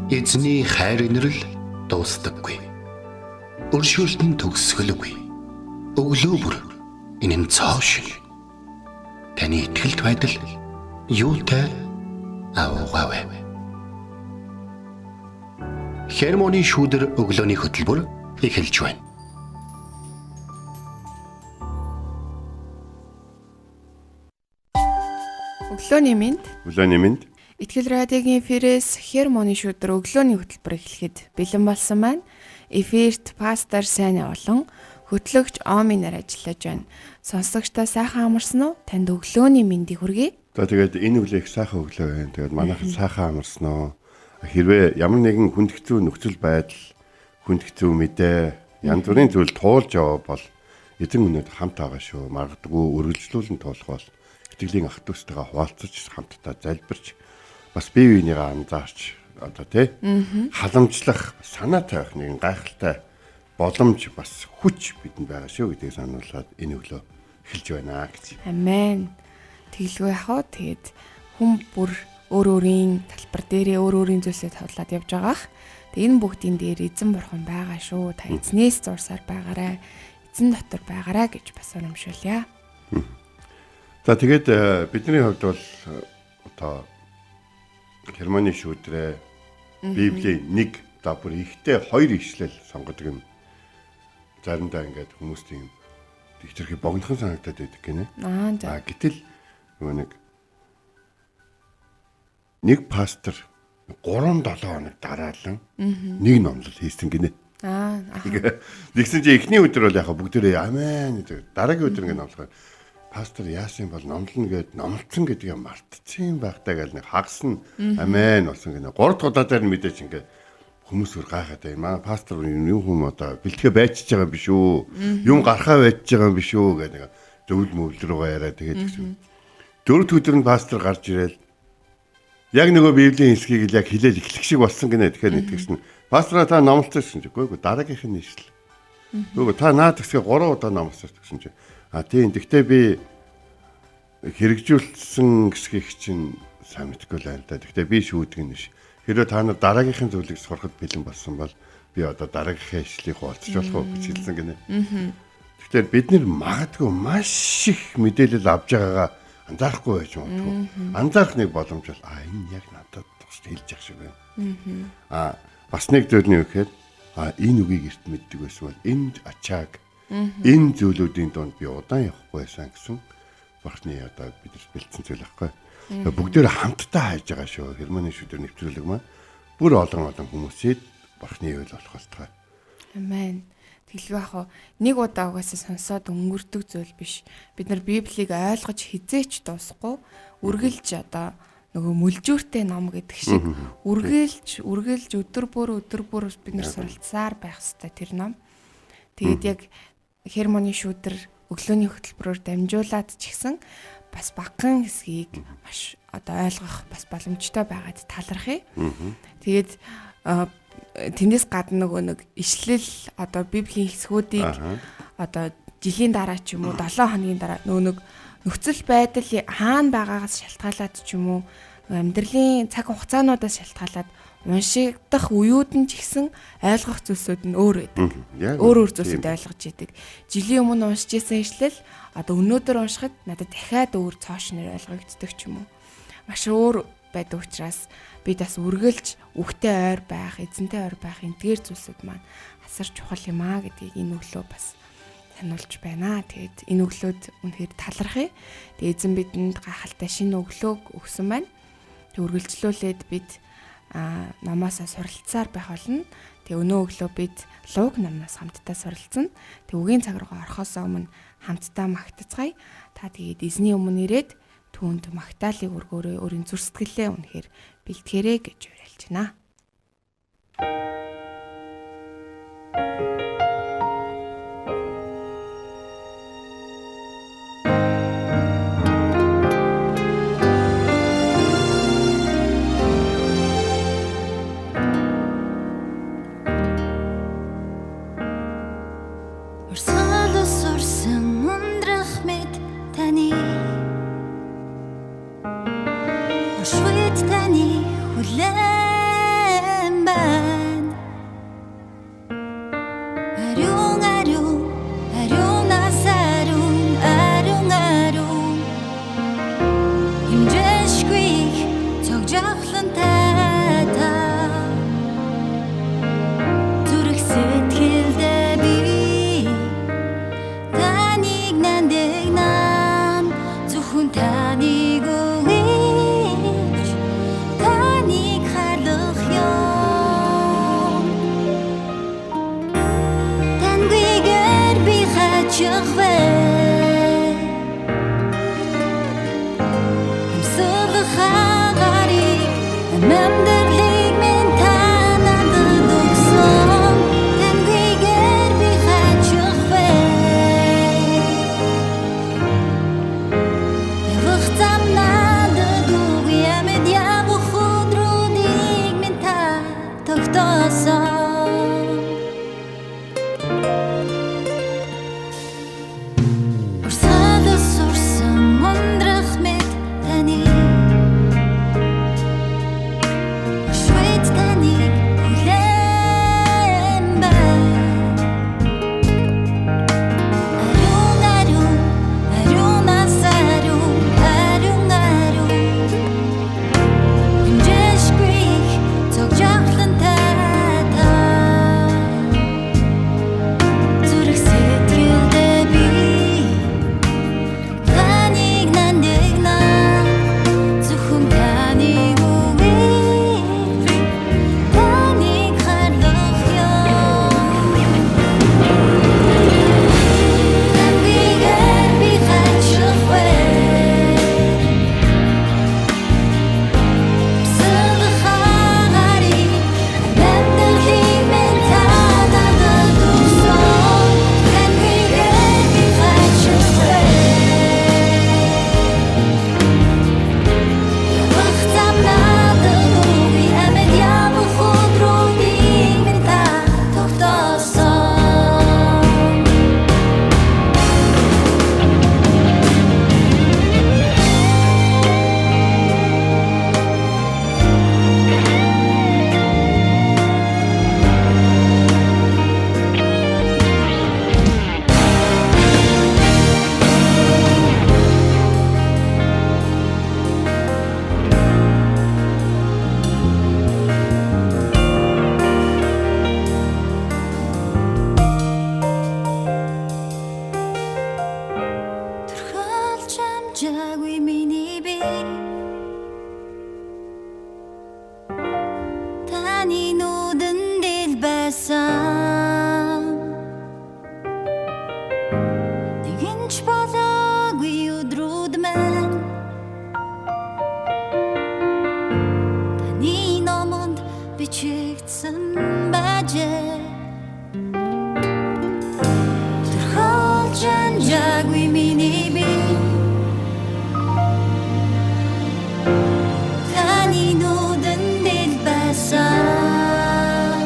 Эзний хайр инрэл дуустдаггүй. Өршөөлт нь төгсгөлгүй. Өглөө бүр энэ нь цоо шиг. Таны итгэлт байдал юутай аавгаавэ. Хермоны шүүдэр өглөөний хөтөлбөр эхэлж байна. Өглөөний мэнд. Өглөөний мэнд. Итгэл радиогийн эфирээс Хермоны шүүдэр өглөөний хөтөлбөр эхлэхэд бэлэн болсон маань. Эфирт пастор Сайн болон хөтлөгч Оми нар ажиллаж байна. Сонсогчдоо сайхан амарсан уу? Танд өглөөний мэндийг хүргэе. За тэгээд энэ өглөө их сайхан өглөө байна. Тэгээд манайхан сайхан амарсан уу? Хэрвээ ямар нэгэн хүндхэцүү нөхцөл байдал, хүндхэцүү мэдээ, янз бүрийн зүйл туулж яваа бол эзэн өнөд хамт байгаа шүү. Магадгүй үргэлжлүүлэн туулах бол итгэлийн ах дүүстэйгээ хуваалцаж хамтдаа залбирч бас бие биенийгээ анзаарч одоо тий халамжлах, санаа тавих нэгэн гайхалтай боломж бас хүч бидэнд байгаа шүү гэдгийг сануулад энэ өглөө эхэлж байна гэж. Амен. Тэглгүй яхаа тэгээд хүн бүр өөр өөрийн талбар дээрээ өөр өөрийн зүйлсээ тавлаад явж байгаах. Тэгээд энэ бүгдийн дээр эзэн бурхан байгаа шүү. Та эзнээс зурсаар байгаарай. Эзэн дотор байгаарай гэж бас урамшуулъя. За тэгээд бидний хувьд бол одоо Хермоны шүүдрээ Библийн нэг за бүр ихтэй хоёр ишлэл сонгодог юм. Заримдаа ингээд хүмүүс тийм тэгчэрхий богинохон санагдаад байдаг гинэ. За гэтэл нөгөө нэг пастор 3-7 хоног дараалан нэг номлол хийсэн гинэ. Нэгсэн чи эхний өдөр бол яхаа бүгдээрээ амен гэдэг. Дараагийн өдөр ингээд номлохоор пастор яасан бол номлоно гэд номлцсон гэдгийг мартчихсан байхтай гал нэг хагас нь амен болсон гинэ. 3 дахь удаа дээр мэдээж ингээд хүмүүс өөр гайхаад байна. Манай пастор юм хүм одоо бэлтгэ байчж байгаа биш үү? Юм гарахаа байчж байгаа биш үү гэдэг зөвл мөвл рүүгээ яриад тэгээд гэсэн. 4-р өдөр нь пастор гарч ирэл яг нөгөө Библийн хэсгийг яг хилээл эхлэх шиг болсон гинэ. Тэгэхээр нэгтгэсэн. Пастора та номлосон гэсэн чи үгүй дараагийнх нь нийслэл. Үгүй та наад хэсгээ 3 удаа номлосон гэсэн чи. Тийм. Гэхдээ би хэрэгжүүлсэн хэсгийг чинь сайн мэдгүй л байна л да. Гэхдээ би шүүдэг нь биш. Хэрвээ та нар дараагийнхын зүйлийг сурахад бэлэн болсон бол би одоо дараагийнхаа ишлийг хуваалцах болох уу гэж хэлсэн гинэ. Тэгэхээр бид нэр магадгүй маш их мэдээлэл авж байгаагаа анзаарахгүй байж магадгүй. Анзаарах нэг боломж бол энэ яг надад тусч хэлж явах шиг байна. Бас нэг зүйл нь юу гэхээр энэ үгийг эрт мэддэг байсан бол энд ачааг энэ зүйлүүдийн донд би удаан явахгүй байсан гэсэн бурхны одоо бидэрт бэлдсэн зүйл байхгүй. Бүгдээр хамтдаа хайж байгаа шүү. Хермоны шүдэр нэвтрүүлэг маань бүр олон хүмүүсийг бурхны үйл болох болтугай. Амен. Тэглгүй яхаа нэг удаа угаасаа сонсоод өнгөрдөг зүйл биш. Бид нар Библийг ойлгож хизээч дуусахгүй үргэлж одоо нөгөө мүлжүүртэй ном гэдэг шиг үргэлж өдөр бүр бид нар суралцсаар байх хэрэгтэй тэр ном. Тэгээд яг Хермоны шүүдэр өглөөний хөтөлбөрөөр дамжуулаад ч ихсэн бас багахан хэсгийг маш одоо ойлгох бас боломжтой байгаад талархъя. Тэгээд тэндээс гадна нөгөө нэг ишлэл одоо Библийн хэсгүүдийг одоо жилийн дараа ч юм уу 7 хоногийн дараа нөгөө нөхцөл байдал хаана байгаагаас шалтгаалаад ч юм уу амьдралын цаг хугацаануудаас шалтгаалаад уншигдах үеуд нь ч ихсэн ойлгох зүйлсүүд нь өөр байдаг. Өөр зүйлсүүд ойлгож идэг. Жилийн өмнө уншиж байсан ишлэл одоо өнөөдөр уншихад надад дахиад өөр цоош нэр ойлгогддог ч юм уу. Маш өөр байдаг учраас бид бас үргэлж үхтэй ойр байх, эзэнтэй ойр байх энтгээр зүйлсүүд маань асар чухал юм аа гэдгийг энэ өглөө бас сануулж байна. Тэгээд энэ өглөөд үнэхээр талархъя. Тэгээд эзэн бидэнд гайхалтай шинэ өглөөг өгсөн байна. Тэг үргэлжлүүлээд бид намаасаа суралцсаар байх болно. Тэг өнөө өглөө бид Луг намнаас хамтдаа суралцсан. Тэг үгийн цаг руу орохоос өмнө хамтдаа магтацгаая. Та тэгээд эзний өмнө ирээд түүнд магтаалыг өргөөрэй. Өөрийн зүрх сэтгэлээ үнэхээр бэлтгэрэй гэж уриалж байна. Швед таны хүлээн жаагүй миний би таны нүдэн дээр байсан нэгэнч болоогүй өдрүүд маань таны номонд бичигдсэн бажээ жаагүй миний би таны нүдэн дээр байсан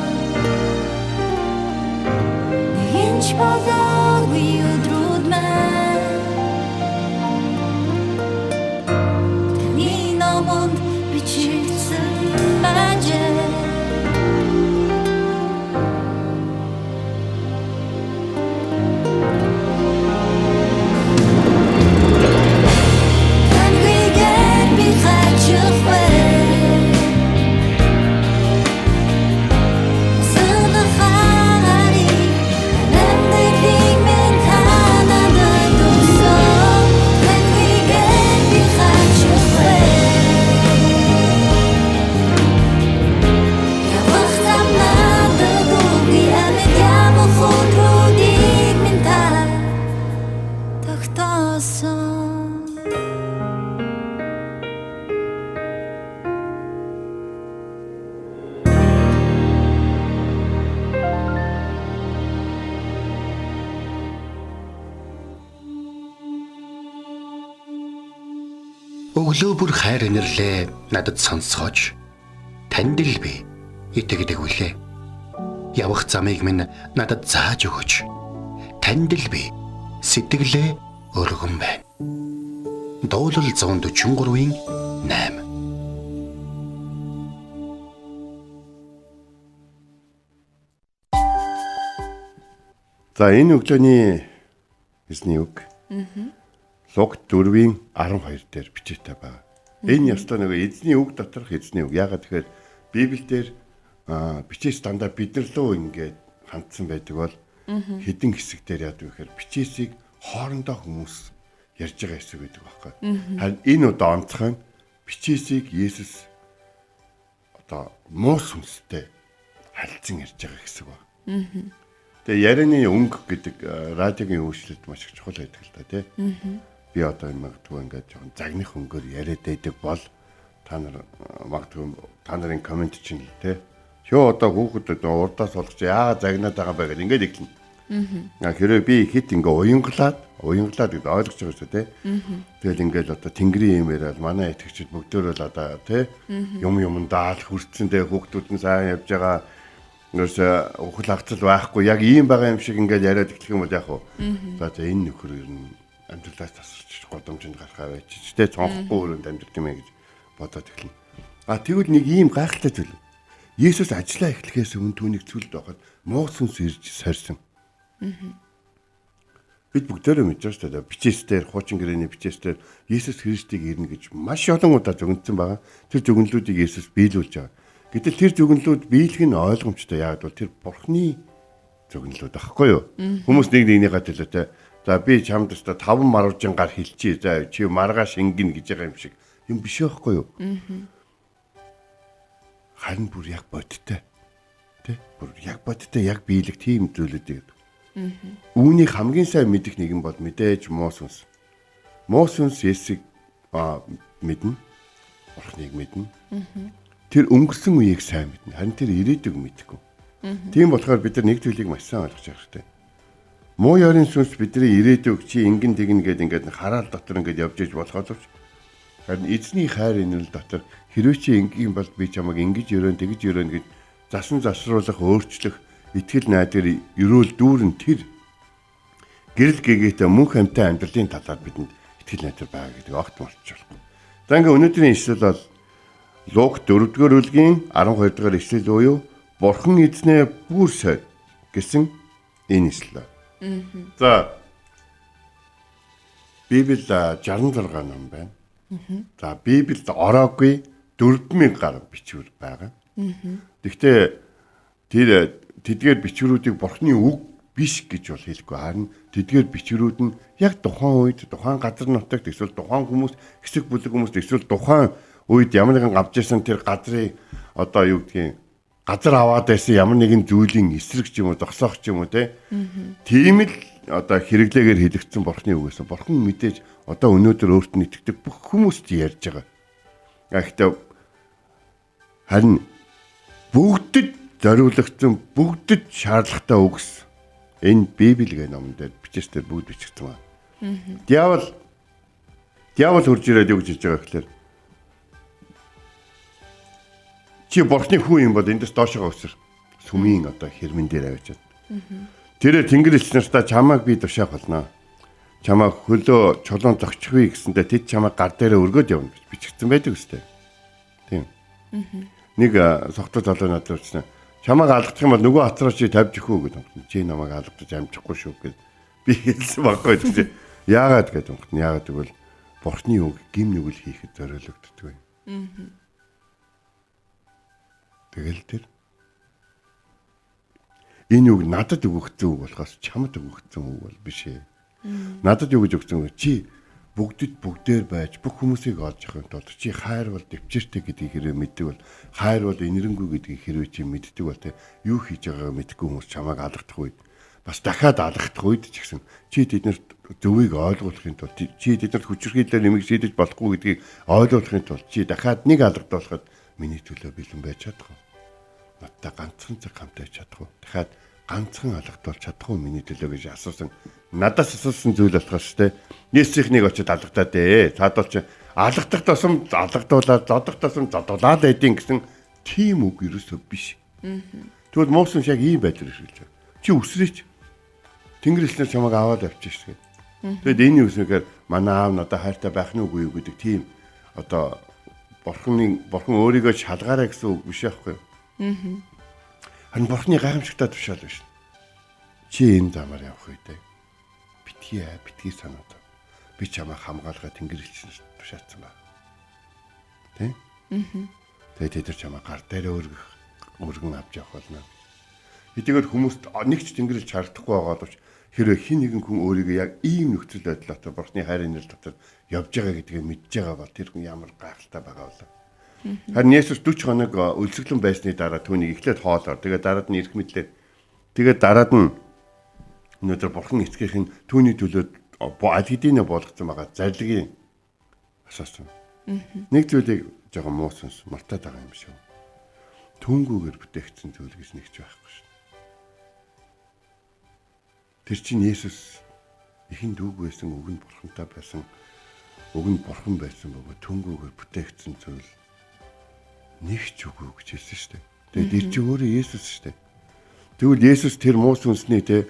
нэгэнч болоогүй өдрүүд маань таны номонд бичигдсэн бажээ Өглөө бүр хайр инэрлээ надад сонсгооч. Танд л би итгэдэг үлээ. Явах замыг минь надад зааж өгөөч. Танд л би сэтгэлээ өргөн байна. Дуулал 143-ийн 8. За энэ өглөөний эзний үг. Луг 4-ийн 12 дээр бичээтэй байна. Энэ ёстой нэг эзний үг доторх эзний үг. Яагаад тэгэхээр Библиэлд бичээс дандаа бид нар лөө ингээд хандсан байдаг бол хэдэн хэсэгтэр яадаг вэ гэхээр бичээсийг хоорондоо хүмүүс ярьж байгаа хэсэг байдаг байхгүй. Харин энэ удаа онцгой нь бичээсийг Есүс одоо муу сүнстэй харилцан ярьж байгаа хэсэг ба. Тэгээ ярианы өнгө гэдэг радиогийн үйлчлэлд маш их чухал байдаг л та тий. Би одоо магадгүй ингээд жоохон загных өнгөөр яриад байдаг бол та нар магадгүй та нарын комент чинь л тий. Шөө одоо хүүхэд урдаас болгож яагаад загнаад байгаа бэ гэдэг ингээд иглэн. Хэрвээ би хит ингээ уянгалаад гэдэг ойлгож байгаа шүү тий. Тэгэл ингээд одоо тэнгэрийн юм яриад манай итгэгчид бүгдөө л одоо тий юм даал хүрцэн дээ хүүхдүүд нь сайн явж байгаа. Нөөс ухал хагцал байхгүй яг ийм байгаа юм шиг ингээд яриад эхлэх юм бол яг уу. За энэ нөхөр ер нь амьдралаас тасарч годомжинд гарахаа байж тэ цонхгүй өрөөнд амьдрах юм ээ гэж бодоод эхэлнэ. Тэгвэл нэг ийм гайхалтай зүйл. Есүс ажиллаа эхлэхээс өмнө түүнийг цүлд байхад муу сүнс ирж сорьсон. Бид бүгдээрээ мэдж байгаа шүү дээ. Бичээсээр хуучин гэрээний бичээсээр Есүс Христийг ирнэ гэж маш олон удаа зөвгөнсөн байгаа. Тэр зөвгөнлүүдийг Есүс биелүүлж байгаа. Гэтэл тэр зөвгөнлүүд биелэх нь ойлгомжтой. Яг бол тэр Бурхны зөвгөнлүүд байхгүй юу? Хүмүүс нэг нэгнийгээ төлөөтэй. За би чамд өстө 5 марвжин гар хилчээ. За чи маргаа шингэн гэж байгаа юм шиг. Юм биш байхгүй юу? Харин бүр яг бодтой. Тэ? Бүр яг бодтой яг биелэх тийм зүйлүүд. Үүнийг хамгийн сайн мэдэх нэгэн бол мэдээж муу сүнс. Муу сүнс Есүсийг мэднэ. Бурхныг мэднэ. Тэр өнгөрсөн үеийг сайн мэднэ. Харин тэр ирээдүйг мэдэхгүй. Тийм болохоор бид нар нэг зүйлийг маш сайн ойлгож байгаа хэрэгтэй. Муу ёрын сүнс бидний ирээдүйг чи ингэн тэгнэ гэдэг ингээд хараал дотор ингээд явж иж болох боловч харин эзний хайр инэрл дотор хэрвээ чи ингийн бол би чамайг ингэж өрөөн тэгж өрөөн гэж засан засруулах өөрчлөх итгэл найдвар өрөөл дүүрэн тэр гэрэл гэгээтэй мөнх амьтан амьдралын талаар бидэнд итгэл найдвар байгаа гэдэг огт мартаж болохгүй. За ингээд өнөөдрийн ишлэл бол Луг 4-р бүлгийн 12-р ишлэл буюу Бурхан эзнээ бүр сойд гэсэн энэ ишлэл. За Библи 66 ном байна. За Библиэд ороогүй 4000 гаруй бичвэр байгаа. Гэхдээ тэдгээр бичвэрүүдийг Бурханы үг биш гэж бол хэлэхгүй. Харин тэдгээр бичвэрүүд нь яг тухайн үед тухайн газар нутагт эсвэл тухайн хүмүүс хэсэг бүлэг хүмүүст эсвэл тухайн үед ямар нэгэн авч ирсэн тэр газрыг одоо юу гэдгийг газар аваад байсан ямар нэгэн зүйлийн эсрэг ч юм уу зогсоох ч юм уу тийм л одоо хэрэглээгээр хэлэгдсэн бурхны үг гэсэн. Бурхан мэдээж одоо өнөөдөр өөрт нь итгэдэг бүх хүмүүст ярьж байгаа. Гэхдээ харин бүгдэд зориулагдсан бүгдэд шаардлагатай үгс энэ Библи гэх номон дээр бичээсээр бүгд бичигдсэн байна. Диавол хурж ирээд юу гэж хэлж байгаа гэхээр чи бурхны хүн юм бол эндээс доошоо өсөр сүмийн одоо хэрмэн дээр авчиад. Тэрээр тэнгэр элч нартаа чамааг би тушаах болно. Чамааг хөлөө чулуун зогчихвээ гэсэндээ тэд чамааг гар дээрээ өргөөд явна гэж бичигдсэн байдаг үстэй. Тийм. Нэг согтуу залуу надад хэлсэн. Чамааг алгадах юм бол нөгөө хацраа чи тавьж өгөө гэдэг. Чи намайг алгадаж амжихгүй шүү гэж би хэлсэн баггүй гэж. Яагаад гэдэг юм. Яагаад гэвэл бурхны үг гим нүгэл хийхэд зориулагддаг юм. Тэгэл тэр энэ үг надад өгөгдсөн үг болохоос чамд өгөгдсөн үг бол биш ээ. Надад юу гэж өгсөн вэ? Чи бүгдээр байж бүх хүмүүсийг олж авахын тулд чи хайр бол дэвчээртэй гэдгийг хэрэг мэддэг бол хайр бол инэрэнгүй гэдгийг хэрэг чи мэддэг бол те юу хийж байгааг мэдгүй хүмүүс чамайг алгадах үед бас дахиад алгадах үед ч гэсэн чи тэднэрт зөвийг ойлгуулахын тулд чи тэднэрт хүчрхийлэлээр нэмийг шийдэж болохгүй гэдгийг ойлгуулахын тулд чи дахиад нэг алгадуулахад миний төлөө бэлэн байж чадах уу? Надтай ганцхан цаг хамтаж чадах уу? Дахиад ганцхан алгадуулж чадах уу миний төлөө гэж асуусан. Надаас асуусан зүйл болохоос те Есүсийнхнийг очиод алгадаад ээ. Цаадвал чи алгадах тусам алгадуулаад зодох тусам зодуулаад байдیں۔ Гэсэн тийм үг ерөөсөө биш. Тэгвэл Мосес яг ийм байдлаар хэлж байгаа. Чи өсрөөч. Тэнгэр элчнэр чамайг аваад авчиж шээ. Тэгэд энэ үснээр манай аав надад хайртай байх нь үгүй юу гэдэг тийм одоо бурхан өөрийгөө шалгаарай гэсэн үг биш аахгүй. Харин бурхны гайхамшигтай тушаал биш. Чи энэ замаар явах үедээ битгий санаад би чамайг хамгаалахад тэнгэр элчнэр тушаацсан байна. Тэ? Тэгээд тэр чамайг гар дээр өргөн авч явах болно. Хэдийгээр хүмүүст нэг ч тэнгэр элч харагдахгүй байгаа боловч хэрвээ хин нэгэн хүн өөрийгөө яг ийм нөхцөл байдал дотор бурхны хайрын нэр дотор явж байгаа гэдгийг мэдж байгаа бол тэр хүн ямар гайхалтай байгаа вэ? Харин Есүс 40 хоног өлсгөлэн байсны дараа түүнийг эхлээд хоолоор тэгээд дараад нь эрх мэдлээ. Тэгээд дараад нь өнөөдөр бурхан эцгийнх нь түүний төлөө аль хэдийнэ болгоцсон байгаа зарлагын асуусан. Нэг зүйлийг жоохон муусанс мартаад байгаа юм шиг. Түүнгүүгээр бүтээгдсэн зүйл гэж нэгч байхгүй шин. Тэр чинь Есүс ихэнд үг байсан, үг нь бурхантай байсан, үг нь бурхан байсан бөгөөд түүнгүүгээр бүтээгдсэн зүйл нэг ч үгүй гэж хэлсэн шүү дээ. Тэгээд ир чи өөрөө Есүс шүү дээ. Тэгвэл Есүс тэр муус үнсний те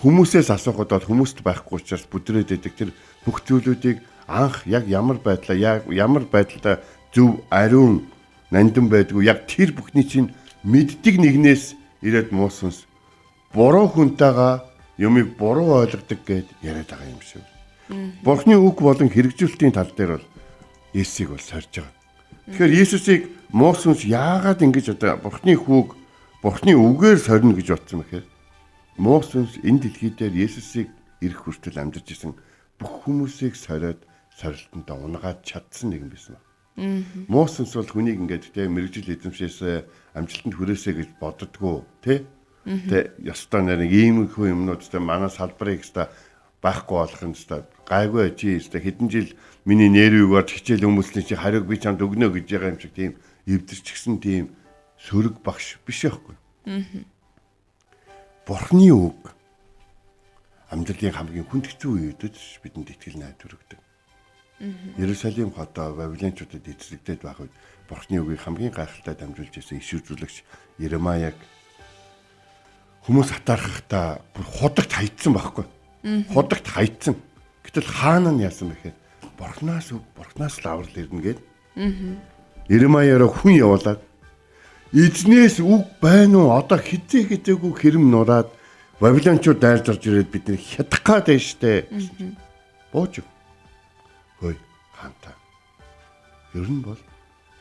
хүмүүсээс асуухад бол хүмүүст байхгүй учраас бүдрээд идэг тэр бүх зүйлүүдийг анх яг ямар байдлаа зөв ариун нандин байдгүй яг тэр бүхний чинь мэддэг нэгнээс ирээд муус үнс буруу хүнтэйгээ юмыг буруу ойлгодог гэд яриад байгаа юм шиг. Бурхны үг болон хэрэгжүүлэлтийн тал дээр бол Есүсийг бол сорж байгаа. Тэгэхээр Есүсийг муус үнс яагаад ингэж одоо бурхны хүүг бурхны үгээр сорно гэж бодсон мэхээр муус үнс энэ дэлхий дээр Есүсийг ирэх хүртэл амьдарч исэн бүх хүмүүсийг сориод сорилтонд унгаад чадсан нэгэн байсан. Муус үнс бол хүнийг ингээд те мэрэгжил эзэмшээс амжилтанд хүрээсэй гэж боддгоо те. Тэ ёстой нэг ийм их юмнууд те манай салбарыг өста байхгүй болох юм өста гайгүй чи өста хэдэн жил миний нервийг орж хичээл хүмүүсний чи хариуг би чамд өгнө гэж байгаа юм шиг тийм эвдэрчгсэн тийм сөрөг багш биш байхгүй. Бурхны үг амьдралын хамгийн хүндхэцүү үеүүдэд бидэнд итгэл найдвар өгдөг. Иерусалим хотоо Вавилончуудад эзлэгдээд байх үед бурхны үгийг хамгийн гайхалтай дамжуулж ирсэн иш үзүүлэгч Иеремаяг хүмүүс хатаархахдаа бүр худагт хайцсан байхгүй. Худагт хайцсан. Гэтэл хаана нь яасан бэхээр бурхнаас лаврал ирнэ гээд Иеремаяараа хүн явуулаад эзнээс үг байна уу? Одоо хизээгүй хэрэм нураад Вавилончууд дайлдарж ирээд бидний хятах гад байж штэ. Бууж. Хөөе хаанта. Ер нь бол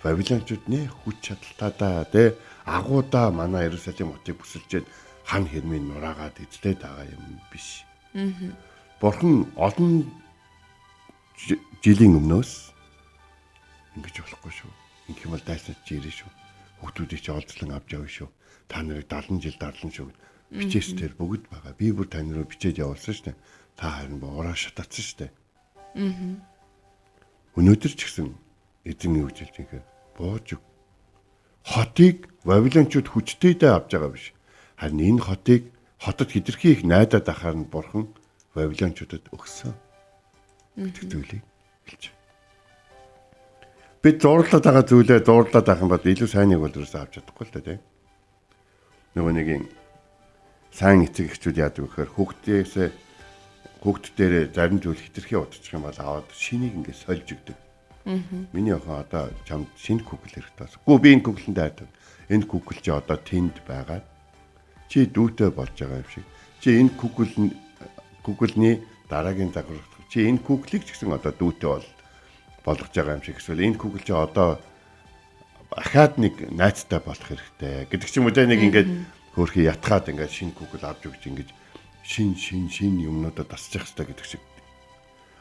Вавилончууд нэ хүч чадалтаа тэ агуудаа манай Иерусалим хотыг бүсэлжээд хан хэрмийн нураагаад эзлээд байгаа юм биш. Бурхан олон жилийн өмнөөс ингэж болохгүй шүү. Ингэх юм бол дайснаж ирээ шүү. Хүүхдүүдийг ч олзлон авч явна шүү. Та нарыг 70 жил дарлан шүү. Бичээс тэр бүгд байгаа. Би бүр тань руу бичээд явуулсан шүү дээ. Та харин боороо шатаацсан шүү дээ. Өнөөдөр ч гэсэн эзэн юу гэж хэлж байгаа юм бууж өг. Хотыг Вавилончууд хүчтэйдээ авч байгаа биш. Харин энэ хотод хэтэрхий их найдаад ахаар нь Бурхан Вавилончуудад өгсөн. Гэдэг зүйлийг хэлж байна. Бид зурлаад байгаа зүйлээ зурлаад авах юм бол илүү сайныг бол ерөөсөө авч чадахгүй л да тийм. Нөгөө нэг юм сайн эцэг эхчүүд яадаг вэхээр хүүхдүүдээр зарим зүйл хэтэрхий удчих юм бол аваад шинийг ингээд сольж өгдөг. Миний охин одоо чамд шинэ Google хэрэгтэй байна. Гүү би энэ Google-д хайдаг. Энэ Google чи одоо тэнд байгаа. Чи дүүтэй болж байгаа юм шиг. Чи энэ Google-ны дараагийн дагавар чи энэ Google-ийг ч гэсэн одоо дүүтэй болгож байгаа юм шиг. Эсвэл энэ Google чи одоо ахаад нэг найзтай болох хэрэгтэй гэдэг ч юм уу тэ нэг ингээд хөөрхий ятгаад ингээд шинэ Google авч өгч ингээд шин юмнуудад тасчих хэрэгтэй гэдэг шиг.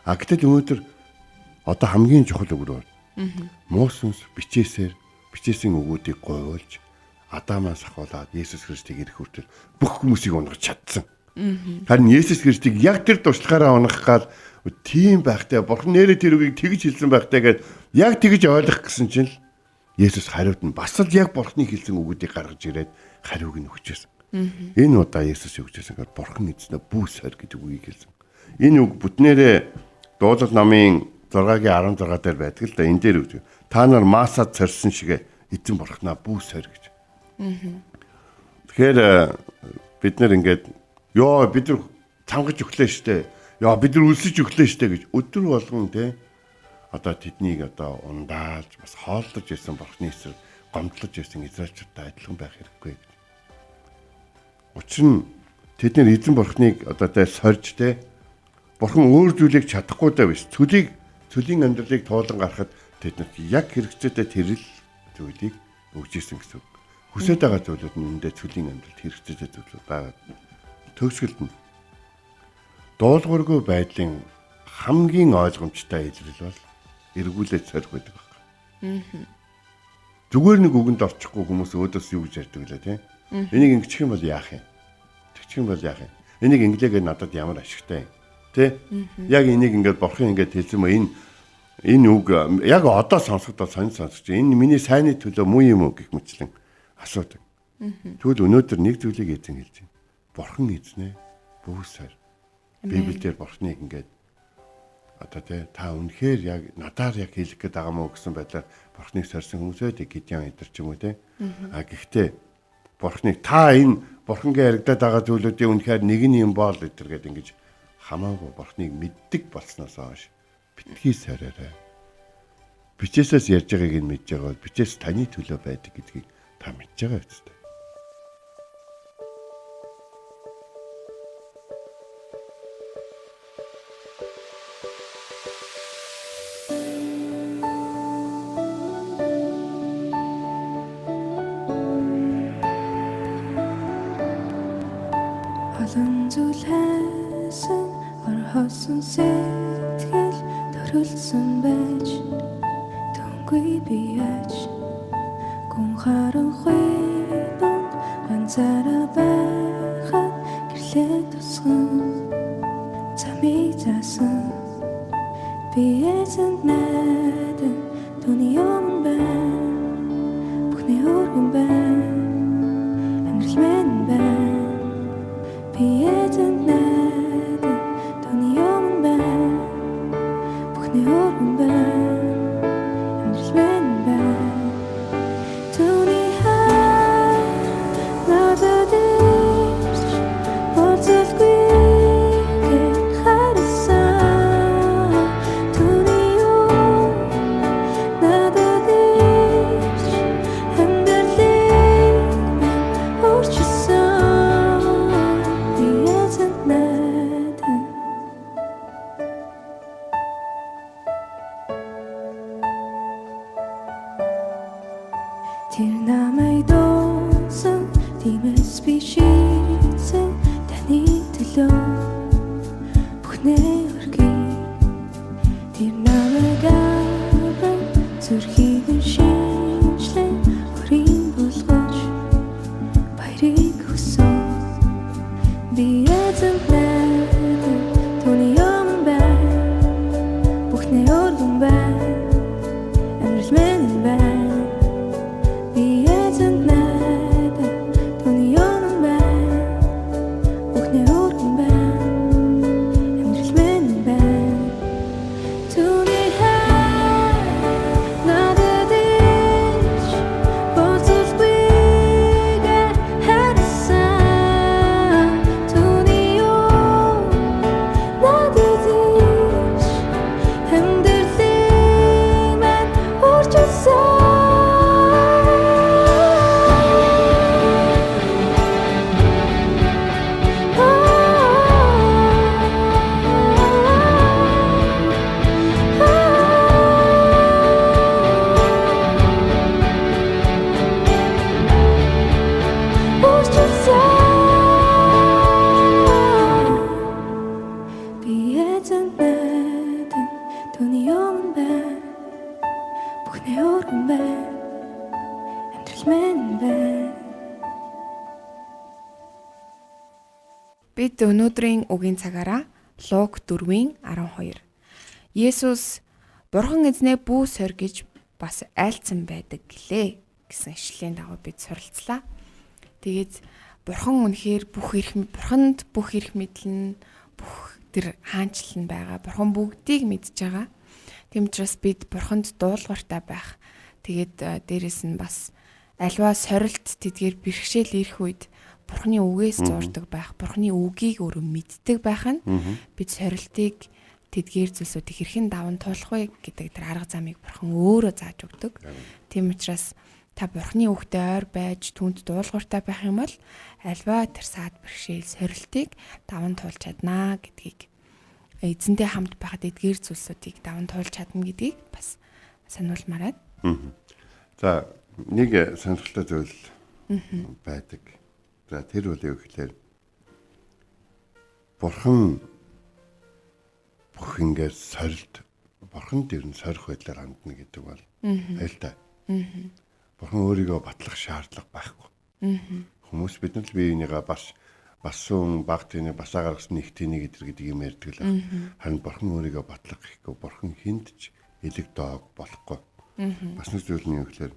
А гэтэл өнөөдөр одоо хамгийн чухал үг рүү Мосес бичээсийн үгүүдийг гойволж Адамаас ахуулаад Есүс Христийг ирэх хүртэл бүх хүмүүсийг унгаж чадсан. Харин Есүс Христийг яг тэр туршлагаараа унгах гал тийм байхтай Бурхан нэрээ тэр үгийг тэгж хэлсэн байхтай гээд яг тэгж ойлгох гэсэн чинь Есүс хариуд нь бас л яг Бурханы хэлсэн үгүүдийг гаргаж ирээд хариуг нь өгчээсэн. Энэ удаа Есүс юу гэжсэн гэхээр Бурхан эзнээ бүү сойр гэдэг үгийг хэлсэн. Энэ үг бүтнээрээ Дуулал номын 6-гийн 16 дээр байдаг л да. Энэ дээр үг. Та нар масад цорьсон шиг эзэн Бурханаа бүү сойр гэж. Тэгэхээр бид нар ингээд бид нар цангаж өглөө штэ. Бид нар үлсэж өглөө штэ гэж өдөр болгон те одоо тэднийг одоо ундаалж бас хоолдож ирсэн Бурханы эсрэг гомдлож ирсэн израильчуудтай адилхан байх хэрэггүй гэж. Учир нь тэд нар эзэн Бурханыг одоо сорж те Бурхан өөр зүйлийг чадахгүй даа биш. Цөлийн амьдралыг туулан гаргахад тэднэрт яг хэрэгцээтэй тэрл зүйлийг өгж ирсэн гэсэн үг. Хүсэж байгаа зүйлүүд нь үүндээ цөлийн амьдралд хэрэгцээтэй зүйлүүд байгаа. Төгсгөлд нь дуулуургүй байдлын хамгийн ойлгомжтой илрэл бол эргүүлээд сорих байдаг байна. Зүгээр нэг үгэнд орчихгүй хүмүүс өөдөөс юу гэж ярьдаг лээ тийм. Энийг ингэчих юм бол яах юм? Тэгчих юм бол яах юм? Энийг инглигээр надад ямар ашигтай юм? Тэ? Яг энийг ингээд Бурхан ингээд хэлсэн мө энэ үг яг одоо сонсохдоо сонсож энэ миний сайнны төлөө муу юм уу гэх мэтлэн асуудаг. Тэгвэл өнөөдөр нэг зүйлийг эзэн хэлж байна. Бурхан эзнээ бүүсээр Библиэлд Бурханыг ингээд одоо та үнэхээр яг надаар яг хэлэх гээд байгаа мó гэсэн байдлаар Бурханыг сорьсон хүмүүсээ Гидеон эдэр ч юм уу те. А гэхдээ Бурханыг та энэ Бурхангийн яригдаад байгаа зүйлүүдийн үнэхээр нэг нь юм бол эдэр гээд ингэж хамаагүй Бурханыг мэддэг болсноос хойш битгий сориорой. Бичээсээс ярьж байгааг нь мэдж байгаа бол бичээс таны төлөө байдаг гэдгийг та мэдж байгаа үстэй. Олон зүйл хайсан орхосон сэтгэл төрөлсөн байж төнгүй би яаж гүн харанхуй дунд ганцаараа байхад гэрлээ тусган замыг заасан би эзэн найдан түүний юм байна бүхний өргөн байна амьдрал минь байна би эзэн найдан түүний юм байна бүхний өргөн байна амьдрал минь байна түүний хайр надад ирж болзолгүй гэх харсан түүний юм надад ирж амьдралыг өөрчилсөн би эзэн найдан тэр намайг дуусан тиймээс би шийдсэн таны төлөө зүрхийг нь шинжлэн хүрийн болгож баярыг хүсэн би эзэн найдан түүний өмнө байна бүхний өргөн байна амьдрал минь байна би эзэн найдан түүний өмнө байна бүхний өргөн байна амьдрал минь байна түүний надад ич боцолбигээ харсан түүний надад ич амьдралын минь урьдчилсан би эзэн найдан түүний өмнө байна бүхний өргөн байна амьдрал минь байна. Бид өнөөдрийн үгийн цагаараа Луг 4:12 Есүс Бурхан эзнээ бүү сорь гэж бас айлцсан байдаг гэлээ гэсэн ишлэлийн дагуу бид суралцлаа. Тэгээд Бурхан үнэхээр Бурханд бүх эрх мэдэл нь бүх тэр хаанчлал нь байгаа. Бурхан бүгдийг мэдж байгаа. Тийм учраас бид Бурханд дуулууртай байх. Тэгээд дээрэс нь бас альва сорилт тэдгээр бэрхшээл ирэх үед Бурханы үгээс зурдаг байх, Бурханы үгийг өөрөө мэддэг байх нь бид сорилтыг тэдгээр зүйлсүүдийг хэрхэн даван туулах вэ гэдэг тэр арга замыг Бурхан өөрөө зааж өгдөг. Тийм учраас та Бурханы үгтэй ойр байж түүнд дуулууртай байх юм бол альва тэр саад бэрхшээл сорилтыг даван туулж чаднаа гэдгийг эзэнтэй хамт байхад эдгээр зүйлсүүдийг даван туулж чадна гэдгийг бас сануулмаар байна. За нэг сонирхолтой зүйл байдаг. За тэр үл юу гэхээр Бурхан бүх ингээд сорилт Бурхан дээр нь сорих байдлаар хандна гэдэг бол аль та. Бурхан өөрийгөө батлах шаардлага байхгүй. Хүмүүс бид нар л биенийгээ бассан баг тэний басаа гаргасан нэг тэний гэдэг юм ярьдаг л. Харин Бурхан өөрийгөө батлах гэхгүй Бурхан хүнд ч элэг доог болохгүй. Бас нэг зүйл нь юу гэхээр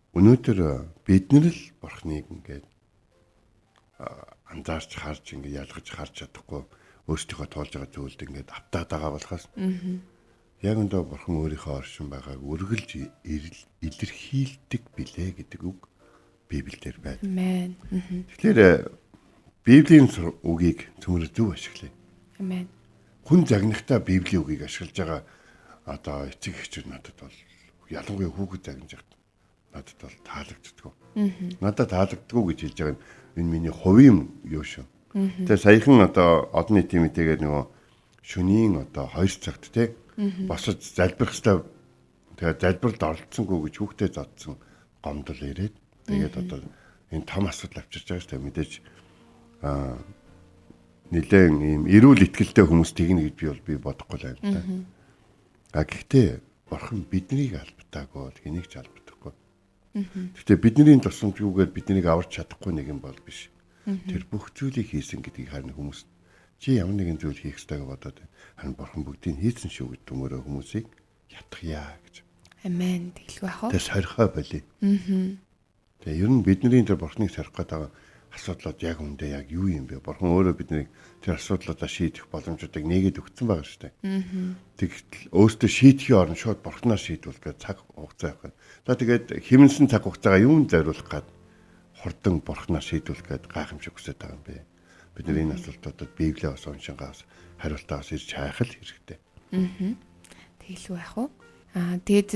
өнөөдөр бид нар л Бурханыг ингээд анзаарч харж ингээд ялгаж харж чадахгүй өөрсдийнхөө тоолж байгаа зүйлд ингээд автаад байгаа болохоос яг өндөө Бурхан өөрийнхөө оршин байгааг үргэлж илэрхийлдэг билээ гэдэг үг Библиэлд байна. Амен. Тэгэхээр Библийн үгийг цөмөр зөв ашиглая. Амен. Хүн загнахтаа Библийн үгийг ашиглаж байгаа одоо эцэг эхчүүд надад бол ялангуяа хүүхэд загнаж байгаа. Надад бол таалагддаггүй. Надад таалагддаггүй гэж хэлж байгаа нь энэ миний хувийн юу шүү. Тэгээ саяхан одоо олон нийтийн мэдээгээр нөгөө шөнийн одоо 2 цагт те босож залбирх хэвээр тэгээ залбиралд оролцсонгүй гэж хүүхдээ зодсон гомдол ирээд тэгээд одоо энэ том асуудал авчирч байгаа шүү дээ мэдээж нэлээд ийм эрүүл итгэлтэй хүмүүс тэгнэ гэж би бодохгүй л байна та. Гэхдээ Бурхан биднийг албатаагүй хэнийг ч албатахгүй. Гэхдээ бидний тусламжгүйгээр биднийг аварч чадахгүй нэг юм бол биш. Тэр бүх зүйлийг хийсэн гэдгийг харин хүмүүс чи ямар нэгэн зүйл хийх ёстойг бодоод харин Бурхан бүгдийг хийсэн шүү гэдэг төмөрөө хүмүүсийг ятгая гэж. Амен. Тэглгүй яах вэ? Тэгээ сорихоо болий. Тэгээ ер нь бидний тэр Бурханыг сорих гэдэг асуудлууд яг үндэ яг юу юм бэ? Бурхан өөрөө бидний тэр асуудлуудаа шийдэх боломжуудыг нэгээд өгсөн байгаа шүү дээ. Тэгэхдээ өөртөө шийдэхийн орон шууд Бурханаар шийдвэл гэж цаг хугацаа явах. За тэгээд хэмнэсэн цаг хугацаагаа юунд зориулах гээд хурдан Бурханаар шийдвэл гээд гайхамшиг хүсэж байгаа юм бэ. Бидний энэ асуултуудад Библийг бас уншингаас хариултаас ирж хайх л хэрэгтэй. Тэглгүй яах вэ? Тэгэд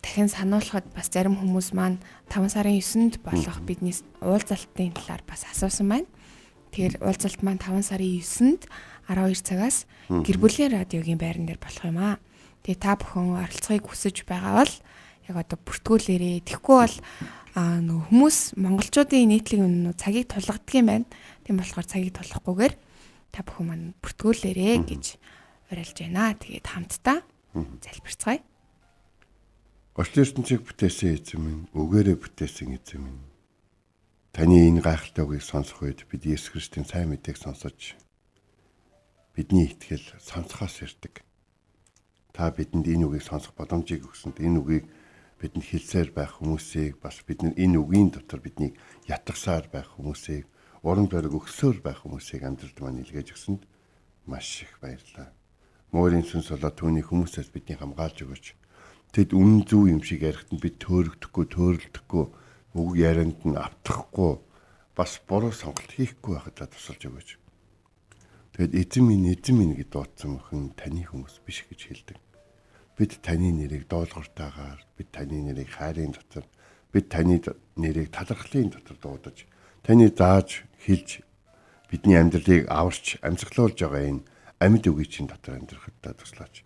дахин сануулхад бас зарим хүмүүс маань 5 сарын 9-нд болох бидний уулзалтын талаар бас асуусан байна. Тэгэхээр уулзалт маань 5 сарын 9-нд 12 цагаас гэр бүлийн радиогийн байран дээр болох юм аа. Тэгээ та бүхэн оролцохыг хүсэж байгаа бол яг одоо бүртгүүлээрээ. Тэгэхгүй бол нөгөө хүмүүс монголчуудын нийтлэг цагийг тулгадаг юм байна. Тийм болохоор цагийг тулгахгүйгээр та бүхэн маань бүртгүүлээрээ гэж уриалж байна. Тэгээд хамтдаа залбирцгаая. Орчлын ертөнцийг бүтээсэн эзэн минь, үгээрээ бүтээсэн эзэн минь. Таны энэ гайхалтай үгийг сонсох үед бид Есүс Христийн сайн мэдээг сонсож бидний итгэл сонсохоос ирдэг. Та бидэнд энэ үгийг сонсох боломжийг өгсөнд энэ үгийг бидэнд хэлсээр байх хүмүүсийг бас бид энэ үгийн дотор биднийг ятгахсаар байх хүмүүсийг урам зориг өгсөөр байх хүмүүсийг амьдралд маань илгээж өгсөнд маш их баярлалаа. Мөрийн сүнс болоод түүний хүмүүсээс биднийг хамгаалж өгөөч. Тэд үнэн зөв юм шиг ярихтанд бид төөрөгдөхгүй, төөрөлдөхгүй, үг ярианд нь автахгүй, бас буруу сонголт хийхгүй байхад тусалж өгөөч. Тэгэд эзэн минь гэж дуудсан охин таны хүмүүс биш гэж хэлдэг. Бид таны нэрийг доолгортойгоор, бид таны нэрийг хайрын дотор, бид таны нэрийг талархлын дотор дуудаж, таны зааж хэлж бидний амьдралыг аварч амьсгалуулж байгаа энэ амьд үгийн чинь дотор амьдрахад туслаач.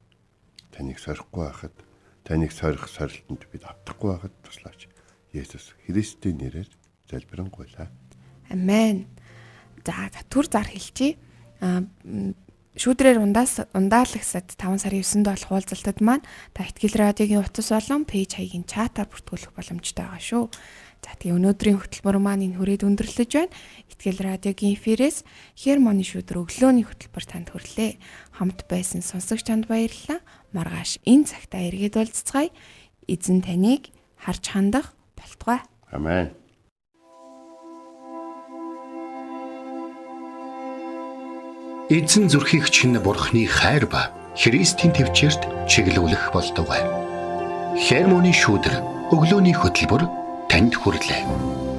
Таныг сорихгүй байхад, таныг сорих сорилтанд бид автахгүй байхад туслаач. Есүс Христийн нэрээр залбирanгуйлаа. Амен. За түр зар хэлчихье. Шүүдрээр ундаалагсад 5 сарын 9-нд болох уулзалтад маань та Итгэл радиогийн утас болон пэйж хаягийн чатаар бүртгүүлэх боломжтой байгаа шүү. За тэгээ өнөөдрийн хөтөлбөр маань энэ хүрээд өндөрлөж байна. Итгэл радиогийн эфирээс Хермоны шүүдөр өглөөний хөтөлбөр танд хүрлээ. Хамт байсан сонсогч танд баярлалаа. Маргааш энэ цагтаа эргээд уулзцгаая. Эзэн таныг харж хандах болтугай. Амен. Эзэн зүрхийг чинь Бурхны хайр ба Христийн төвчөрт чиглүүлэх болтугай. Хермоны шүүдэр өглөөний хөтөлбөр танд хүрлээ.